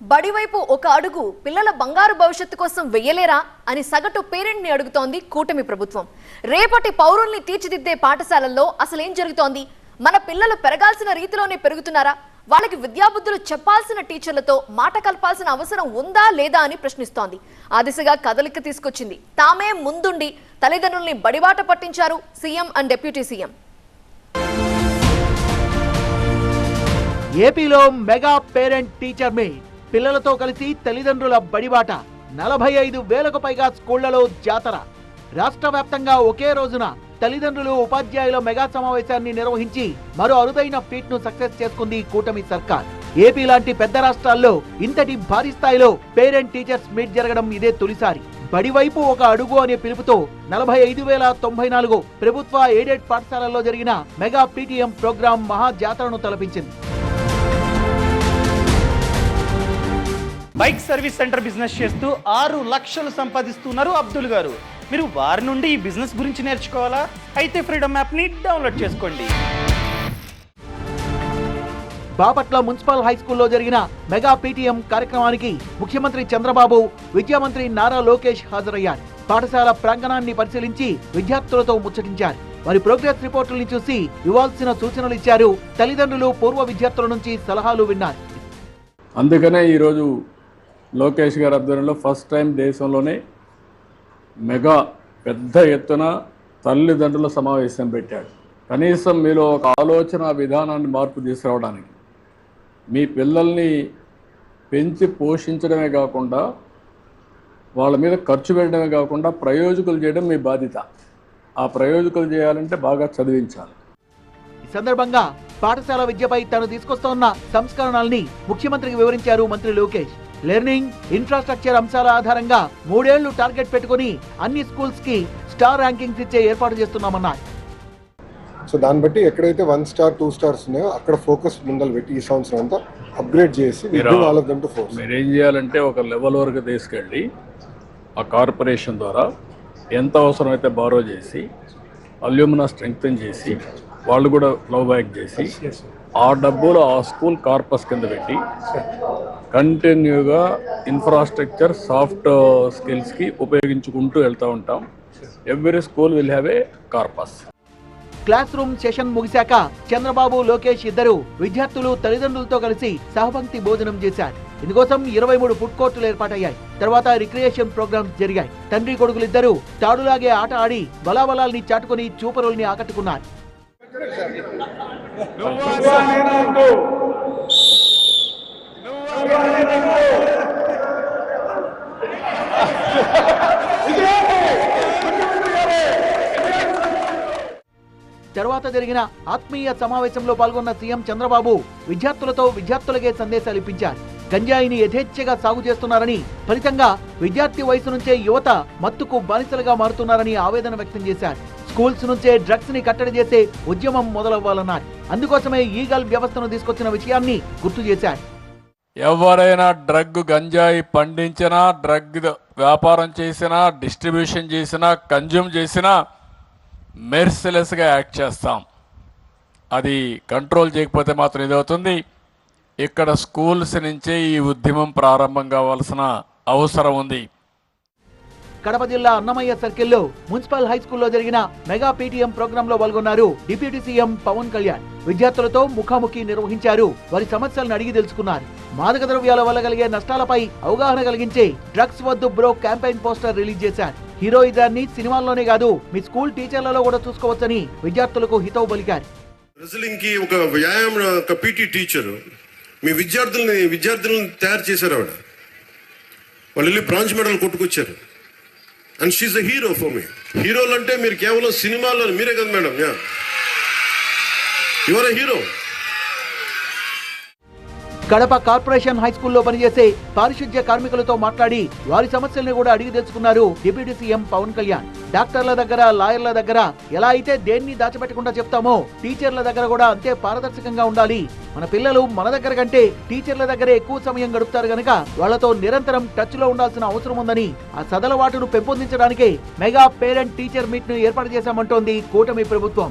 బడివైపు ఒక అడుగు పిల్లల బంగారు భవిష్యత్తు కోసం వెయ్యలేరా అని సగటు పేరెంట్ ని అడుగుతోంది కూటమి ప్రభుత్వం. రేపటి పౌరుల్ని తీర్చిదిద్దే పాఠశాలల్లో అసలేం జరుగుతోంది? మన పిల్లలు పెరగాల్సిన రీతిలోనే పెరుగుతున్నారా? వాళ్ళకి విద్యాబుద్ధులు చెప్పాల్సిన టీచర్లతో మాట కలపాల్సిన అవసరం ఉందా లేదా అని ప్రశ్నిస్తోంది. ఆ దిశగా కదలిక తీసుకొచ్చింది. తామే ముందుండి తల్లిదండ్రుల్ని బడిబాట పట్టించారు సీఎం అండ్ డిప్యూటీ సీఎం. ఏపీలో మెగా పేరెంట్ టీచర్ మీట్, పిల్లలతో కలిసి తల్లిదండ్రుల బడిబాట. 45,000కు పైగా స్కూళ్లలో జాతర. రాష్ట్ర వ్యాప్తంగా ఒకే రోజున తల్లిదండ్రులు ఉపాధ్యాయుల మెగా సమావేశాన్ని నిర్వహించి మరో అరుదైన ఫీట్ ను సక్సెస్ చేసుకుంది కూటమి సర్కార్. ఏపీ లాంటి పెద్ద రాష్ట్రాల్లో ఇంతటి భారీ స్థాయిలో పేరెంట్ టీచర్స్ మీట్ జరగడం ఇదే తొలిసారి. బడివైపు ఒక అడుగు అనే పిలుపుతో 45,094 ప్రభుత్వ ఎయిడెడ్ పాఠశాలల్లో జరిగిన మెగా పీటీఎం ప్రోగ్రాం మహా జాతరను తలపించింది. బైక్ సర్వీస్ సెంటర్ బిజినెస్ చేస్తూ 6 లక్షలు సంపాదిస్తున్నారు అబ్దుల్ గారు. మీరు వారి నుండి ఈ బిజినెస్ గురించి నేర్చుకోవాలా? అయితే ఫ్రీడమ్ యాప్ని డౌన్లోడ్ చేసుకోండి. బాపట్ల మున్సిపల్ హై స్కూల్లో జరిగిన మెగా పీటీఎం కార్యక్రమానికి ముఖ్యమంత్రి చంద్రబాబు, విద్యామంత్రి నారా లోకేష్ హాజరయ్యారు. పాఠశాల ప్రాంగణాన్ని పరిశీలించి విద్యార్థులతో ముచ్చటించారు. వారి ప్రోగ్రెస్ రిపోర్టుల్ని చూసి ఇవ్వాల్సిన సూచనలు ఇచ్చారు. తల్లిదండ్రులు, పూర్వ విద్యార్థుల నుంచి సలహాలు విన్నారు. అందుకనే ఈరోజు లోకేష్ గారి ఆధ్వర్యంలో ఫస్ట్ టైం దేశంలోనే మెగా పెద్ద ఎత్తున తల్లిదండ్రుల సమావేశం పెట్టాడు. కనీసం మీలో ఒక ఆలోచన విధానాన్ని మార్పు తీసుకురావడానికి, మీ పిల్లల్ని పెంచి పోషించడమే కాకుండా వాళ్ళ మీద ఖర్చు పెట్టడమే కాకుండా ప్రయోజకులు చేయడం మీ బాధ్యత. ఆ ప్రయోజకులు చేయాలంటే బాగా చదివించాలి. ఈ సందర్భంగా పాఠశాల విద్యపై తాను తీసుకొస్తున్న సంస్కరణల్ని ముఖ్యమంత్రికి వివరించారు మంత్రి లోకేష్. లెర్నింగ్, ఇన్ఫ్రాస్ట్రక్చర్ అంశాల ఆధారంగా 3 ఏళ్లు టార్గెట్ పెట్టుకుని అన్ని స్కూల్స్ కి స్టార్ ర్యాంకింగ్స్ ఇచ్చే ఏర్పాటు చేస్తున్నామన్నారు. సో దాన్ని బట్టి ఎక్కడైతే 1 స్టార్ 2 స్టార్స్ ఉన్నాయో అక్కడ ఫోకస్ ముందలు పెట్టి ఈ సంవత్సరం అంతా అప్గ్రేడ్ చేసి మీరు ఏం చేయాలంటే ఒక లెవెల్ వరకు తీసుకెళ్ళి ఆ కార్పొరేషన్ ద్వారా ఎంత అవసరమైతే బారో చేసి అల్యూమినా స్ట్రెంగ్తన్ చేసి వాళ్ళు కూడా ఫ్లో బ్యాక్ చేసి ఆ డబ్బులు ఆ స్కూల్ కార్పస్ కింద పెట్టి కంటిన్యూగా ఇన్ఫ్రాస్ట్రక్చర్, సాఫ్ట్ స్కిల్స్కి ఉపయోగించుకుంటూ వెళ్తూ ఉంటాం. Every school will have a corpus. Classroom session ముగిశాక చంద్రబాబు, లోకేష్ ఇద్దరు విద్యార్థులు, తల్లిదండ్రులతో కలిసి సహపంక్తి భోజనం చేశారు. ఇందుకోసం 23 ఫుడ్ కోర్టులు ఏర్పాటయ్యాయి. తర్వాత రిక్రియేషన్ ప్రోగ్రామ్స్ జరిగాయి. తండ్రి కొడుకులిద్దరూ తాడులాగే ఆట ఆడి బలాబలాల్ని చాటుకుని చూపరుల్ని ఆకట్టుకున్నారు. తర్వాత జరిగిన ఆత్మీయ సమావేశంలో పాల్గొన్న సీఎం చంద్రబాబు విద్యార్థులతో విద్యార్థులకే సందేశాలు ఇప్పించారు. గంజాయిని యథేచ్ఛగా సాగు చేస్తున్నారని, ఫలితంగా విద్యార్థి వయసు నుంచే యువత మత్తుకు బానిసలుగా మారుతున్నారని ఆవేదన వ్యక్తం చేశారు. స్కూల్స్ నుంచే డ్రగ్స్ ని కట్టడి చేసే ఉద్యమం మొదలవ్వాలన్నారు. అందుకోసమే ఈగల్ వ్యవస్థను తీసుకొచ్చిన విషయాన్ని గుర్తు చేశారు. ఎవరైనా డ్రగ్ గంజాయి పండించినా, డ్రగ్ వ్యాపారం చేసినా, డిస్ట్రిబ్యూషన్ చేసినా, కన్జ్యూమ్ చేసినా మెర్సిలెస్గా యాక్ట్ చేస్తాం. అది కంట్రోల్ చేయకపోతే మాత్రం ఇదవుతుంది. ఇక్కడ స్కూల్స్ నుంచే ఈ ఉద్యమం ప్రారంభం కావాల్సిన అవసరం ఉంది. కడప జిల్లా అన్నమయ్య సర్కిల్లో మున్సిపల్ హై స్కూల్లో జరిగిన మెగా పీటీఎం ప్రోగ్రాంలో పాల్గొన్నారు డిప్యూటీ సీఎం పవన్ కళ్యాణ్. విద్యార్థులతో ముఖాముఖి నిర్వహించారు. వారి సమస్యలను అడిగి తెలుసుకున్నారు. మాదక ద్రవ్యాల వల్ల కలిగే నష్టాలపై అవగాహన కలిగించే డ్రగ్స్ వద్దు బ్రో క్యాంపెయిన్ పోస్టర్ రిలీజ్ చేశారు. హీరోయిజాన్ని సినిమాల్లోనే కాదు మీ స్కూల్ టీచర్లలో కూడా చూసుకోవచ్చని విద్యార్థులకు హితవు పలికారు. ఒక వ్యాయామం, ఒక పీటీ టీచర్ మీ విద్యార్థులను తయారు చేశారు. ఆవిడ వాళ్ళు వెళ్ళి బ్రాంజ్ మెడల్ కొట్టుకొచ్చారు. And she's a hero for me. హీరోలు అంటే మీరు కేవలం సినిమాల్లో మీరే కదా madam, you are a hero. Kadapa corporation high స్కూల్లో పనిచేసే పారిశుద్ధ్య కార్మికులతో మాట్లాడి వారి సమస్యలను కూడా అడిగి తెలుసుకున్నారు డిప్యూటీ సీఎం పవన్ కళ్యాణ్. డాక్టర్ల దగ్గర, లాయర్ల దగ్గర ఎలా అయితే దేన్ని దాచిపెట్టకుండా చెప్తామో టీచర్ల దగ్గర కూడా అంతే పారదర్శకంగా ఉండాలి. మన పిల్లలు మన దగ్గర కంటే టీచర్ల దగ్గరే ఎక్కువ సమయం గడుపుతారు గనక వాళ్లతో నిరంతరం టచ్ లో ఉండాల్సిన అవసరం ఉందని, ఆ సదలవాటును పెంపొందించడానికే మెగా పేరెంట్ టీచర్ మీట్ ను ఏర్పాటు చేశామంటోంది కూటమి ప్రభుత్వం.